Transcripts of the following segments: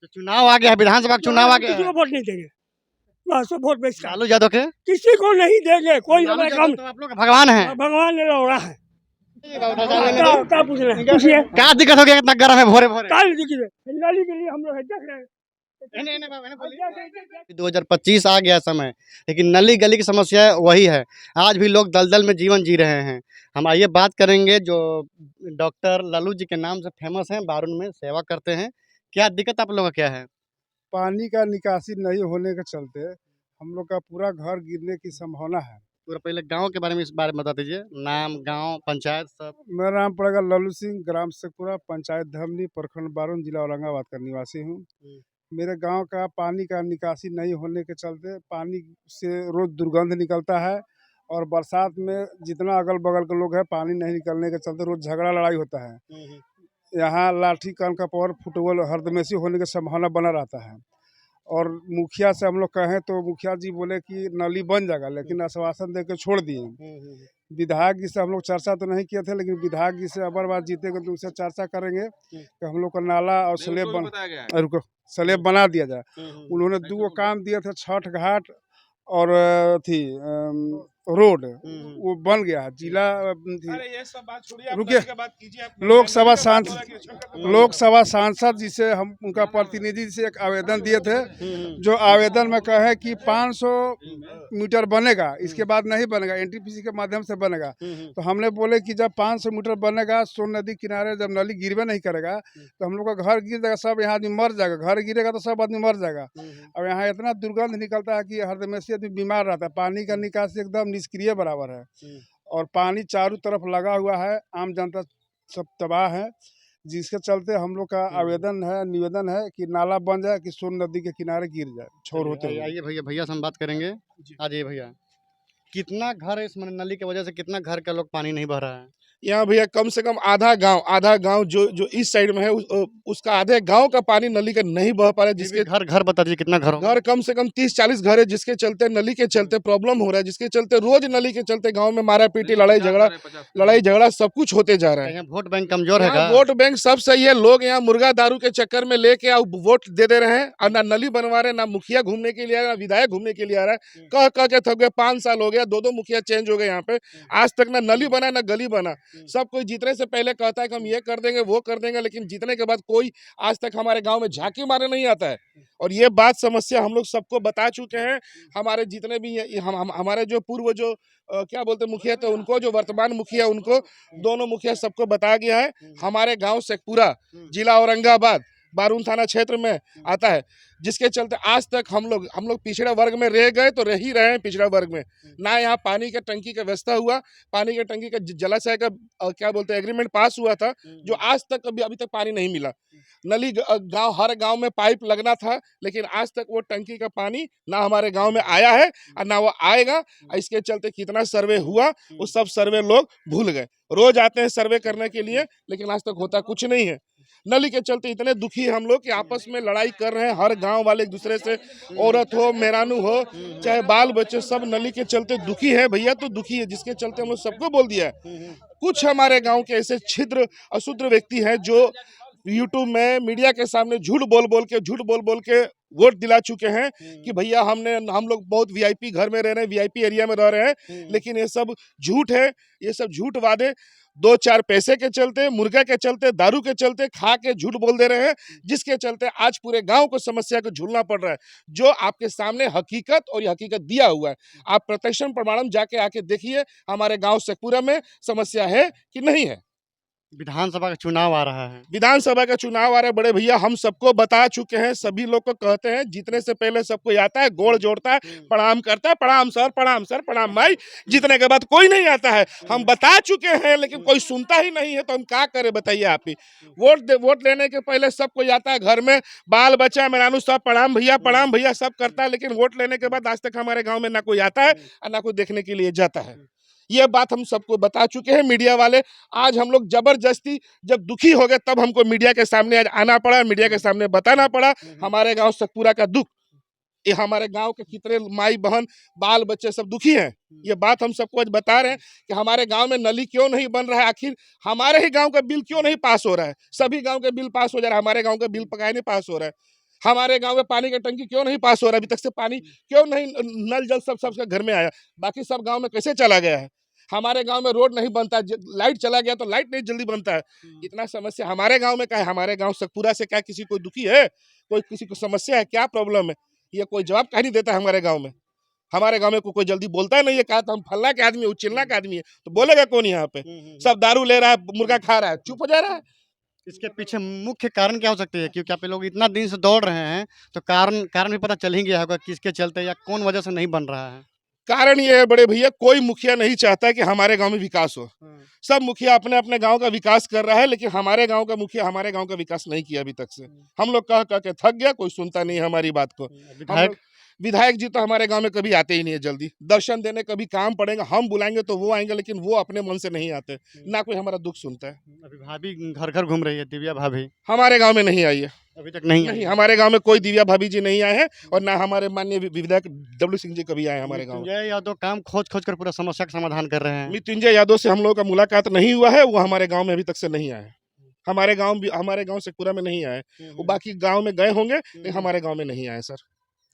तो चुनाव आ गया है, विधानसभा का चुनाव आ गया किसी है। को वोट नहीं देंगे, बस वोट बेचता लालू यादव के किसी को नहीं देंगे, कोई लालू हमारे यादव काम तो आप लोग के भगवान हैं। भगवान ने लौड़ा है। क्या पूछना है? पूछिए। क्या दिक्कत हो गया इतना गर्म है भोरे भोरे? काल दिखी नाली के लिए हम लोग देख रहे हैं। 2025 आ गया समय, लेकिन नली गली की समस्या वही है। आज भी लोग दलदल में जीवन जी रहे हैं। हम आइए बात करेंगे जो डॉक्टर लालू जी के नाम से फेमस हैं, बारून में सेवा करते हैं। क्या दिक्कत आप लोगों का क्या है? पानी का निकासी नहीं होने के चलते हम लोग का पूरा घर गिरने की संभावना है। पूरा पहले गांव के बारे में इस बारे में बता दीजिए, नाम, गांव, पंचायत सब। मेरा नाम पड़ेगा लल्लू सिंह, ग्राम शेखपुरा, पंचायत धमनी, प्रखंड बारून, जिला औरंगाबाद का निवासी हूँ। मेरे गांव का पानी का निकासी नहीं होने के चलते पानी से रोज दुर्गंध निकलता है, और बरसात में जितना अगल बगल के लोग हैं पानी नहीं निकलने के चलते रोज झगड़ा लड़ाई होता है। यहाँ लाठी कान का पावर फुटबॉल हरदमेशी होने की संभावना बना रहता है। और मुखिया से हम लोग कहें तो मुखिया जी बोले कि नाली बन जाएगा, लेकिन आश्वासन दे के छोड़ दिए। विधायक जी से हम लोग चर्चा तो नहीं किए थे, लेकिन विधायक जी से अबर बार जीतेंगे तो उनसे चर्चा करेंगे कि हम लोग का नाला और स्लेब बना दिया जाए। उन्होंने 2 काम दिए थे, छठ घाट और रोड, वो बन गया है। जिला रुकिए, लोकसभा सांसद जी से हम उनका प्रतिनिधि से एक आवेदन दिए थे, जो आवेदन में कहे कि 500 मीटर बनेगा, इसके बाद नहीं बनेगा, एनटीपीसी के माध्यम से बनेगा। तो हमने बोले कि जब 500 मीटर बनेगा, सोन नदी किनारे जब नली गिरवे नहीं करेगा तो हम लोग का घर गिर जाएगा, सब यहाँ आदमी मर जाएगा। घर गिरेगा तो सब आदमी मर जाएगा। और यहाँ इतना दुर्गंध निकलता है कि हरदमेशी आदमी बीमार रहता है। पानी का निकासी एकदम निष्क्रिय बराबर है, और पानी चारों तरफ लगा हुआ है, आम जनता सब तबाह है। जिसके चलते हम लोग का आवेदन है, निवेदन है कि नाला बन जाए, कि सोन नदी के किनारे गिर जाए छोर होते हुए। आइए भैया, भैया से हम बात करेंगे। आ जाइए भैया। कितना घर है इस नली की वजह से, कितना घर का लोग पानी नहीं भर रहा है? यहाँ भैया कम से कम आधा गांव जो इस साइड में है उसका आधे गांव का पानी नली का नहीं बह पा रहा है, जिसके घर घर बता दीजिए कितना घर होगा? घर कम से कम 30-40 घर है, जिसके चलते नली के चलते प्रॉब्लम हो रहा है, जिसके चलते रोज नली के चलते गांव में मारा पीटी, लड़ाई झगड़ा सब कुछ होते जा रहा है। यहाँ वोट बैंक कमजोर है। वोट बैंक सब सही है, लोग यहाँ मुर्गा दारू के चक्कर में लेके वोट दे रहे हैं, और ना नली बनवा रहे, ना मुखिया घूमने के लिए आ रहा है, ना विधायक घूमने के लिए आ रहा है। कह के थक गए, 5 साल हो गया, 2 मुखिया चेंज हो गए यहाँ पे, आज तक ना नली बना ना गली बना। सब कोई जीतने से पहले कहता है कि हम ये कर देंगे वो कर देंगे, लेकिन जीतने के बाद कोई आज तक हमारे गांव में झांकी मारने नहीं आता है। और ये बात समस्या हम लोग सबको बता चुके हैं। हमारे जितने भी हमारे जो पूर्व जो क्या बोलते मुखिया थे, उनको, जो वर्तमान मुखिया, उनको, दोनों मुखिया सबको बताया गया है। हमारे गांव शेखपुरा, जिला औरंगाबाद, बारून थाना क्षेत्र में आता है, जिसके चलते आज तक हम लोग पिछड़ा वर्ग में रह गए, तो रह ही रहे हैं पिछड़ा वर्ग में। ना यहाँ पानी के टंकी का व्यवस्था हुआ, पानी के टंकी का जलाशय का क्या बोलते हैं एग्रीमेंट पास हुआ था, जो आज तक अभी तक पानी नहीं मिला। नली हर गांव में पाइप लगना था, लेकिन आज तक वो टंकी का पानी ना हमारे गांव में आया है और ना वो आएगा। इसके चलते कितना सर्वे हुआ वो सब सर्वे लोग भूल गए। रोज आते हैं सर्वे करने के लिए, लेकिन आज तक होता कुछ नहीं है। नली के चलते इतने दुखी हम लोग कि आपस में लड़ाई कर रहे हैं, हर गांव वाले एक दूसरे से, औरत हो, मेहरानू हो, चाहे बाल बच्चे, सब नली के चलते दुखी है। भैया तो दुखी है, जिसके चलते हम लोग सबको बोल दिया है। कुछ हमारे गांव के ऐसे छिद्र अशुद्र व्यक्ति हैं जो यूट्यूब में मीडिया के सामने झूठ बोल के वोट दिला चुके हैं कि भैया हम लोग बहुत वीआईपी घर में रह रहे हैं, वीआईपी एरिया में रह रहे हैं, लेकिन ये सब झूठ है। ये सब झूठ वादे 2-4 पैसे के चलते, मुर्गा के चलते, दारू के चलते खा के झूठ बोल दे रहे हैं, जिसके चलते आज पूरे गांव को समस्या को झूलना पड़ रहा है। जो आपके सामने हकीकत और ये हकीकत दिया हुआ है, आप प्रत्यक्ष प्रमाणम जाके आके देखिए हमारे गांव शेखपुरा में समस्या है कि नहीं है। विधानसभा का चुनाव आ रहा है। विधानसभा का चुनाव आ रहा है बड़े भैया, हम सबको बता चुके हैं, सभी लोग को कहते हैं, जीतने से पहले सबको आता है, गोड़ जोड़ता है, प्रणाम करता है, प्रणाम सर, प्रणाम भाई। जीतने के बाद कोई नहीं आता है। हम बता चुके हैं, लेकिन कोई सुनता ही नहीं है, तो हम क्या करें बताइए आप ही। वोट लेने के पहले सबको आता है, घर में बाल बच्चा मेहरानू सब प्रणाम भैया सब करता है, लेकिन वोट लेने के बाद आज तक हमारे गाँव में ना कोई आता है और ना कोई देखने के लिए जाता है। ये बात हम सबको बता चुके हैं मीडिया वाले। आज हम लोग जबरदस्ती जब दुखी हो गए, तब हमको मीडिया के सामने आज आना पड़ा, मीडिया के सामने बताना पड़ा हमारे गांव शेखपुरा का दुख। ये हमारे गांव के कितने माई बहन बाल बच्चे सब दुखी हैं। ये बात हम सबको आज बता रहे हैं कि हमारे गांव में नली क्यों नहीं बन रहा है, आखिर हमारे ही गांव का बिल क्यों नहीं पास हो रहा है। सभी गांव के बिल पास हो जा रहा है, हमारे गांव का बिल पकाए नहीं पास हो रहा है। हमारे गांव में पानी का टंकी क्यों नहीं पास हो रहा, अभी तक से पानी क्यों नहीं, नल जल सब सबके घर में आया, बाकी सब गांव में कैसे चला गया है। हमारे गांव में रोड नहीं बनता, लाइट चला गया तो लाइट नहीं जल्दी बनता है। इतना समस्या हमारे गांव में क्या है, हमारे गांव सतपुरा से क्या किसी को दुखी है, कोई किसी को समस्या है, क्या प्रॉब्लम है, ये कोई जवाब कहीं नहीं देता हमारे गाँव में। हमारे गांव में कोई जल्दी बोलता ही नहीं है, कहा तो हम फल्ला के आदमी, चिल्ला के आदमी है, तो बोलेगा कौन यहाँ पे। सब दारू ले रहा है, मुर्गा खा रहा है, चुप हो जा रहा है। इसके पीछे मुख्य कारण क्या हो सकती है, क्योंकि आप लोग इतना दिन से दौड़ रहे हैं, तो कारण भी पता चल ही गया होगा किसके चलते या कौन वजह से नहीं बन रहा है। कारण ये है बड़े भैया, कोई मुखिया नहीं चाहता कि हमारे गांव में विकास हो। सब मुखिया अपने अपने गांव का विकास कर रहा है, लेकिन हमारे गांव का मुखिया हमारे गांव का विकास नहीं किया अभी तक से। हम लोग कह के थक गया, कोई सुनता नहीं हमारी बात को। विधायक जी तो हमारे गांव में कभी आते ही नहीं है, जल्दी दर्शन देने कभी काम पड़ेगा, हम बुलाएंगे तो वो आएंगे, लेकिन वो अपने मन से नहीं आते, ना कोई हमारा दुख सुनता है। अभी भाभी घर घर घूम रही है, दिव्या भाभी हमारे गांव में नहीं आई है, अभी तक नहीं आई। नहीं हमारे गांव में कोई दिव्या भाभी जी नहीं आए हैं, और ना हमारे माननीय विधायक डब्ल्यू सिंह जी कभी आए हमारे गांव में। मृत्युंजय यादव काम खोज खोज कर पूरा समस्या का समाधान कर रहे हैं। मृत्युंजय यादव से हम लोगों का मुलाकात नहीं हुआ है, वो हमारे गांव में अभी तक से नहीं आए। हमारे गांव शेखपुरा में नहीं आए, वो बाकी गांव में गए होंगे, लेकिन हमारे गांव में नहीं आए सर।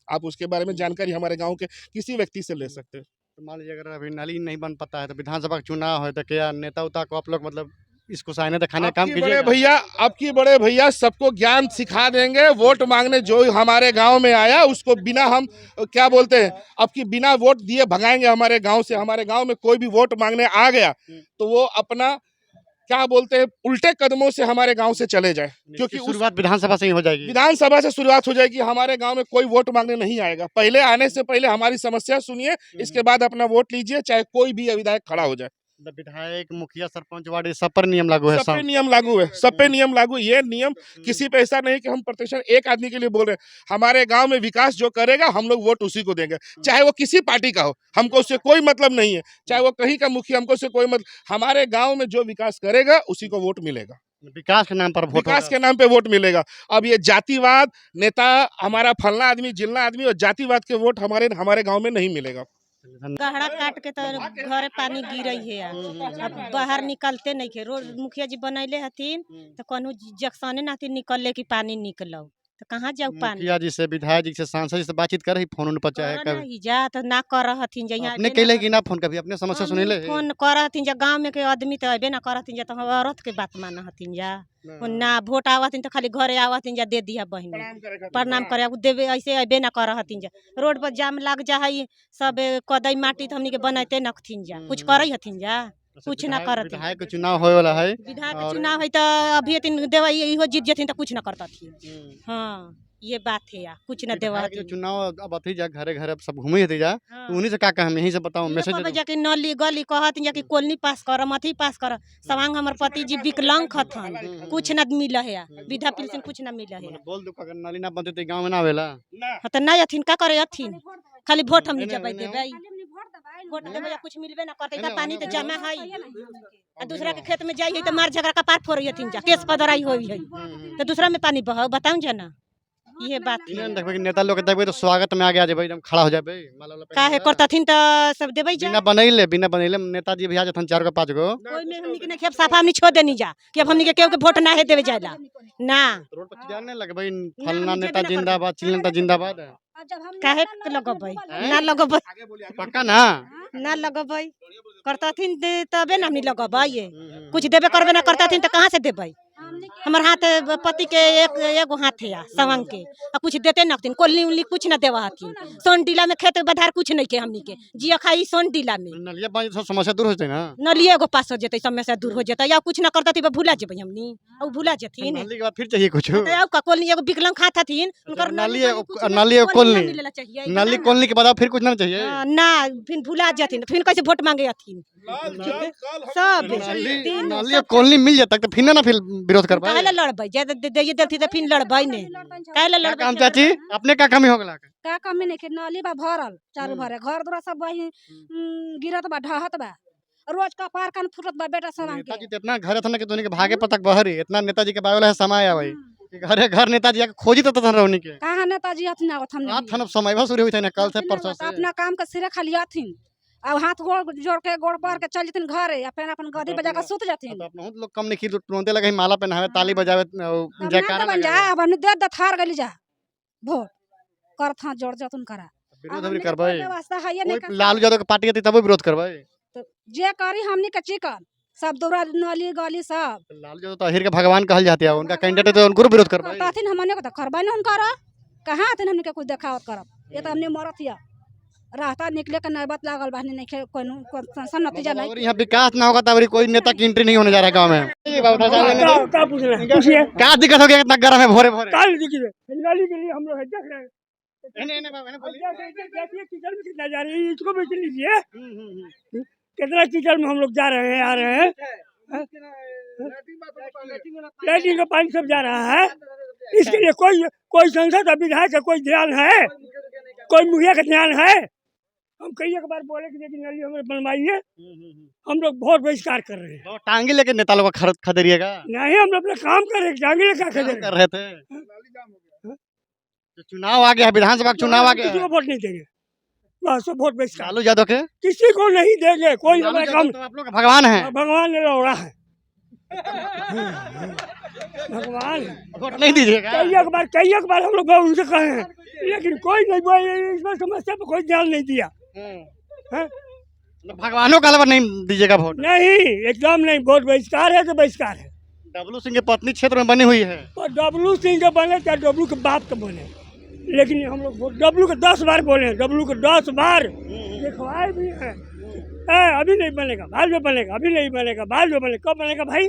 आप उसके बारे में जानकारी हमारे गांव के किसी व्यक्ति से ले सकते हैं। तो मान लीजिए अगर अभी नाली नहीं बन पाता है, तो विधानसभा का चुनाव है, तो क्या नेता उता को आप लोग मतलब इसको साइने दिखाने का काम कीजिएगा? आपकी बड़े भैया सबको ज्ञान सिखा देंगे। वोट मांगने जो हमारे गांव में आया उसको बिना हम क्या बोलते हैं, अब की बिना वोट दिए भगाएंगे हमारे गांव से। हमारे गांव में कोई भी वोट मांगने आ गया तो वो अपना क्या बोलते हैं उल्टे कदमों से हमारे गांव से चले जाए, क्योंकि शुरुआत विधानसभा से ही हो जाएगी। विधानसभा से शुरुआत हो जाएगी। हमारे गांव में कोई वोट मांगने नहीं आएगा। पहले आने से पहले हमारी समस्या सुनिए, इसके बाद अपना वोट लीजिए, चाहे कोई भी विधायक खड़ा हो जाए। विधायक, मुखिया, सरपंच, वार्ड, सब पर नियम लागू है। सब पे नियम लागू है, सब पे नियम लागू। ये नियम किसी पे ऐसा नहीं कि हम प्रतिशत एक आदमी के लिए बोल रहे हैं। हमारे गांव में विकास जो करेगा हम लोग वोट उसी को देंगे, चाहे वो किसी पार्टी का हो, हमको उससे कोई मतलब नहीं है। चाहे वो कहीं का मुखिया, हमको उससे कोई मतलब। हमारे गांव में जो विकास करेगा उसी को वोट मिलेगा, विकास के नाम पर वोट, विकास के नाम पे वोट मिलेगा। अब ये जातिवाद, नेता हमारा फलना आदमी जिलना आदमी, और जातिवाद के वोट हमारे गांव में नहीं मिलेगा। गहरा काट के तो घरे पानी गिर है, अब बाहर निकलते नहीं थे। रोड मुखिया जी बनैले हथिन तो कहूँ जक्सने ना निकलले कि पानी निकलो, तो कहाँ जाऊ पानी। मुखिया जी से, विधायक जी से, सांसद जी से बातचीत कर फोन पर, चाहे कभी नहीं जा तो ना कर हथिन जहाँ अपने कैले कि ना फोन, कभी अपने समस्या सुनी ले फोन कर हथिन जा। गाँव में के आदमी तो अबे ना कर हथिन जा, तो हम औरत के बात माना हथिन जा। ना वोट आवतिन तो खाली घरे आवतिन जा, दे दिया बहन प्रणाम करे देवे, ऐसे अबे ना कर हथिन जा। रोड पर जाम लग जा है, सब कदई माटी तो हमनी के बनते नखथिन जा, कुछ करे हथिन जा, कुछ ना करत। विधायक के चुनाव होए वाला है, विधायक के चुनाव है तो अभी तीन देवा इहो जीत जथिन तो कुछ ना करता थी। हाँ ये बात है यार, कुछ ना देवा विधायक के चुनाव अब अथी जा घरे घरे सब घूमे हती जा, तो उन्हीं से का हम यहीं से बताऊं मैसेज जाके नली गली कहत जा कि कॉलोनी पास कर, मथी पास कर। सवांग हमर पति जी विकलांग हथन, कुछ ना मिल है, विधा पेंशन कुछ ना मिल है। बोल दो अगर नाली ना बनते तो गांव में ना आवेला, तो नहीं अथिन का करे अथिन, खाली वोट हम जब देबै, वोट देबै कुछ मिलबे ना करते। तो पानी तो जमा है, आ दूसरा के खेत में जाई तो मार झगड़ा का पार फोड़ हथिन जा, केस पदराई होई है, तो दूसरा में पानी बहाओ, बताऊं जा ना। ये बात है। देखबे कि नेता लोग के देखबे तो स्वागत में आ गया जेबे, एकदम खड़ा हो जाबे, काहे करतथिन तो सब देबै जा। बिना बनैले नेताजी भी आ जथन 4 गो 5 गो, कोई में हमनी के ना खेप साफा हमनी छोड़ देनी जा कि अब हमनी के केहू के वोट ना है देवे जायला ना। रोड पर चिल्लाने लगबे फलना नेता जिंदाबाद, चिल्लता जिंदाबाद, काहे लगबै ना लगबै, पक्का ना ना लगबै करतथिन तबे ना हमनी लगबै। ये कुछ देबे करबे ना करतथिन तो कहाँ से देबै। हमार हाथ पति के एगो हाथ है सवंग के, आ कुछ देते नखतिन, कोल्ली उल्ली कुछ ना देवा हथिन। सोन डीला में खेत बधार कुछ नहीं के हमनी के जिया खाई सोन डीला में। नलिया पानी सब समस्या दूर हो जते ना, नलिया एगो पास हो जते, समस्या दूर हो जते। या कुछ ना करतथि भूला जेबै हमनी, अब भूला जथिन। नली के बाद फिर चाहिए कुछ, तो का कोल्ली एगो विकलांग खात हथिन, उनकर नली कोल्ली के बाद फिर कुछ ना चाहिए ना, फिर भूला जथिन, फिर कैसे वोट मांगे हथिन सब। नली कोल्ली मिल जाता तो फिर ना फिर विरोध कर पाए, काहे लड़बै जे दे देती तो फिर लड़बै ने, काहे लड़बै। काम चाची अपने का कमी हो गला, का कमी नहीं के नली बा भरल चारू भरे, घर दुरा सब वही गिरत बा, ढहत बा, रोज का पार कान फुटत बा बेटा सब के। नेताजी तो इतना घर था ना कि दोनों के भागे पतक बहरी, इतना नेताजी के बायोला है समय आवे कि घरे घर नेताजी आके खोजी तो तन रहनी के कहां नेताजी हथिन आवत हमने रात थन समय भर शुरू हुई थे ना, कल से परसों से अपना काम के सिरे खाली हथिन। अब हाथ गोड़ जोड़ के गोड़ पार के चल जतिन घरे, अपन अपन गदी बजा के सुत जतिन। तो बहुत लोग कम नहीं की तुरंते लगे माला पहनावे, ताली बजावे, जयकारा बन जा, अब हमने दे थार गली जा, वोट करत हाँ जोड़ जतन करा विरोध अभी करवाए व्यवस्था है ये नहीं लालू यादव के पार्टी के तब विरोध करवाए। तो जे करी हमनी के चिकन सब दूरा नली गली सब लालू यादव तो अहिर के भगवान कहल जाते हैं, उनका कैंडिडेट है तो उनको विरोध करवाए। कहथिन हमने को तो करबा नहीं करा कहाँ आथिन हमने के कुछ देखावत करब ये तो हमने मरत हिया रास्ता निकले के नौबत लागल बा नहीं कोई नतीजा नहीं। और यहाँ विकास ना होगा तब कोई नेता की एंट्री नहीं होने जा रहा है गाँव में। क्या दिक्कत हो गया इतना गर्म है भोरे भोरे? नाली के लिए हम लोग देख रहे हैं देखिए कीचड़ में कितना जा रही है इसको बेच लीजिए कितना कीचड़ में हम लोग जा रहे हैं आ रहे हैं लैट्रिन का पानी सब जा रहा है इसके लिए कोई संसद विधायक का कोई ध्यान है कोई मुखिया का ध्यान है। हम कई एक बार बोले कि नली हमें बनवाइए हम लोग बहुत बहिष्कार कर रहे हैं। तो टांगी लेके नेता लोग को खरीदिएगा? नहीं हम लोग अपना काम कर रहे हैं टांगी लेकर कर रहे थे। तो चुनाव आ गया, विधानसभा का चुनाव आ गया, किसी को वोट नहीं देंगे बस वोट बहिष्कार लालू यादव के किसी को नहीं देंगे कोई लालू हमारा यादव काम तो आप लोग का भगवान है। भगवान ने लौड़ा है भगवान वोट नहीं दीजिएगा? कई एक बार हम लोग उनसे कहे हैं लेकिन कोई नहीं बोले इसमें समस्या पर कोई ध्यान नहीं दिया हैं? भगवानों का अलावा नहीं दीजिएगा वोट? नहीं एकदम नहीं वोट बहिष्कार है तो बहिष्कार है। डब्लू सिंह की पत्नी क्षेत्र में बनी हुई है और डब्लू सिंह के बने चाहे डब्लू के बाप के बने लेकिन हम लोग डब्लू के 10 बार बोले डब्लू के 10 बार लिखवाए भी हैं अभी नहीं बनेगा बाद में बनेगा अभी नहीं बनेगा बाद में बनेगा कब बनेगा भाई?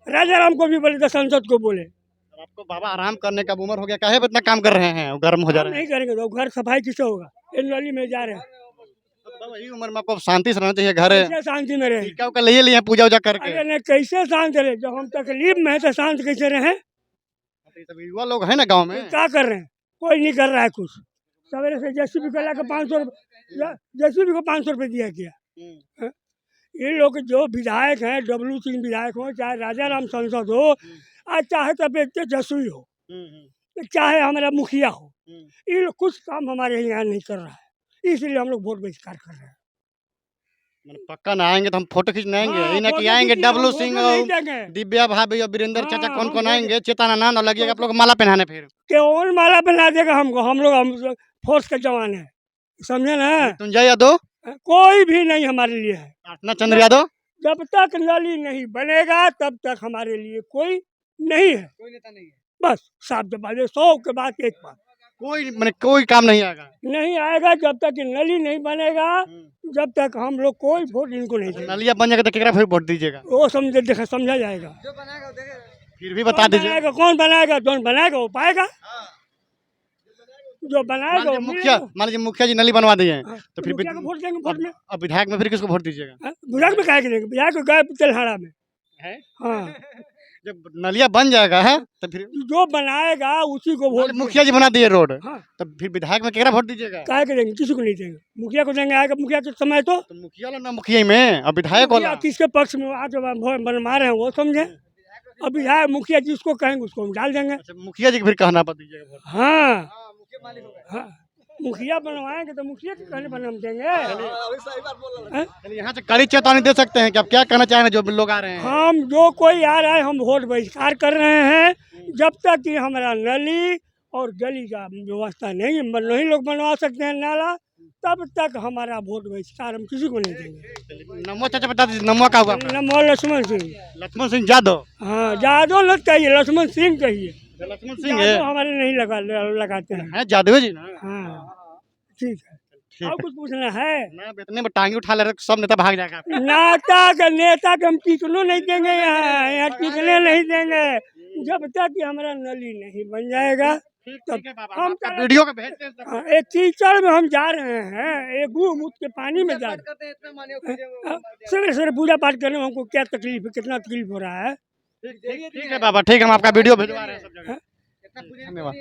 राजा राम को भी बोले तो संसद को बोले आपको बाबा आराम करने का उम्र हो गया, काहे पे इतना काम कर रहे हैं, गर्म हो जा रहे हैं? नहीं करेंगे तो घर सफाई किससे होगा इन नली में जा रहे हैं तो वही उम्र में आपको शांति से रहना चाहिए, घर कैसे शांति में रहे टीका उका ले लिए पूजा उजा करके। अरे नहीं कैसे शांत रहे जब हम तकलीफ में है तो शांत कैसे रहे? युवा लोग है ना गाँव में, क्या कर रहे हैं कोई नहीं कर रहा है कुछ सवेरे से जेसीबी को लाकर 500 जेसीबी को 500 रुपये दिया गया। ये लोग जो विधायक हैं डब्लू सिंह विधायक हो चाहे राजा राम सांसद हो आज चाहे तब जसुई हो चाहे हमारा मुखिया हो ये लोग कुछ काम हमारे यहाँ नहीं कर रहा है इसलिए हम लोग वोट बहिष्कार कर रहे हैं। पक्का ना आएंगे तो हम फोटो खींचने आएंगे, हाँ, यही ना कि फोटो आएंगे खींचिए, डब्लू हम सिंह फोटो नहीं और देंगे। दिव्या भाभी और वीरेंद्र चाचा हाँ, कौन हम कौन फोटो- आएंगे, चेतानंद और लगेगा आप लोग को माला पहनाने फिर कौन माला पहना देगा हमको हम लोग फोर्स के जवान है समझे ना तुंजय यादव कोई भी नहीं हमारे लिए है। अर्चना चंद्र यादव जब तक नली नहीं बनेगा तब तक हमारे लिए कोई नहीं है कोई नेता नहीं है, बस साफ जवाब 100 के बाद एक बात कोई मैंने कोई काम नहीं आएगा। नहीं आएगा जब तक ये नली नहीं बनेगा जब तक हम लोग कोई वोट इनको नहीं देंगे। नलिया बन जाएगा तो केकरा फिर वोट दीजिएगा? वो समझा जाएगा फिर भी बता दीजिए। कौन बनाएगा वो पाएगा जो बनाएगा वो मुखिया मिलेगा। मान लीजिए मुखिया जी नली बनवा दिए हाँ, तो फिर मुखिया को वोट देंगे वोट में अब विधायक में फिर किसको वोट दीजिएगा? हाँ, विधायक में काहे के देंगे विधायक को गए तेलहाड़ा में है? हाँ जब नलिया बन जाएगा है तो फिर जो बनाएगा उसी को वोट मुखिया जी बना दिए रोड हाँ तो फिर विधायक में केकरा वोट दीजिएगा? काहे के देंगे किसी को नहीं देंगे मुखिया को देंगे आएगा मुखिया के समय तो तो मुखिया वाला ना मुखिया में अब विधायक मुखिया वाला किसके पक्ष में आज बनवा रहे हैं वो समझे अब विधायक मुखिया जिसको कहेंगे उसको हम डाल देंगे। अच्छा, मुखिया जी के फिर कहना पर दीजिएगा वोट। हाँ हाँ मुखिया बनवाएंगे तो मुखिया के कहने पर हम देंगे। हैं? चलिए यहाँ से कड़ी चेतावनी दे सकते हैं कि आप क्या कहना चाह रहे हैं जो लोग आ रहे हैं? हम जो कोई आ रहा है हम वोट बहिष्कार कर रहे हैं जब तक कि हमारा नली और गली का व्यवस्था नहीं लोग बनवा सकते हैं नाला तब तक हमारा वोट बहिष्कार हम किसी को नहीं देंगे। नमो चाचा बता दीजिए नमो का हुआ? नमो लक्ष्मण सिंह। लक्ष्मण सिंह यादव। हाँ यादव लग कहिए लक्ष्मण सिंह कहिए लक्ष्मण सिंह है, यादव हमारे नहीं लगाते हैं। है जादव जी ना? हाँ ठीक है ठीक और है कुछ पूछना है? ना इतने में टांगी उठा ले रहे सब नेता भाग जाएगा। नेता के हम टिकनो नहीं देंगे यहाँ टिकने नहीं देंगे जब तक कि हमारा नली नहीं बन जाएगा ठीक है बाबा, हम आपका वीडियो को भेजते हैं सब। हाँ, एक कीचड़ में हम जा रहे हैं एक मुँह के पानी में जा रहे हैं सवेरे सवेरे पूजा पाठ करने में हमको क्या तकलीफ है कितना तकलीफ हो रहा है। ठीक है बाबा, ठीक है हम आपका वीडियो भिजवा रहे हैं सब जगह। धन्यवाद।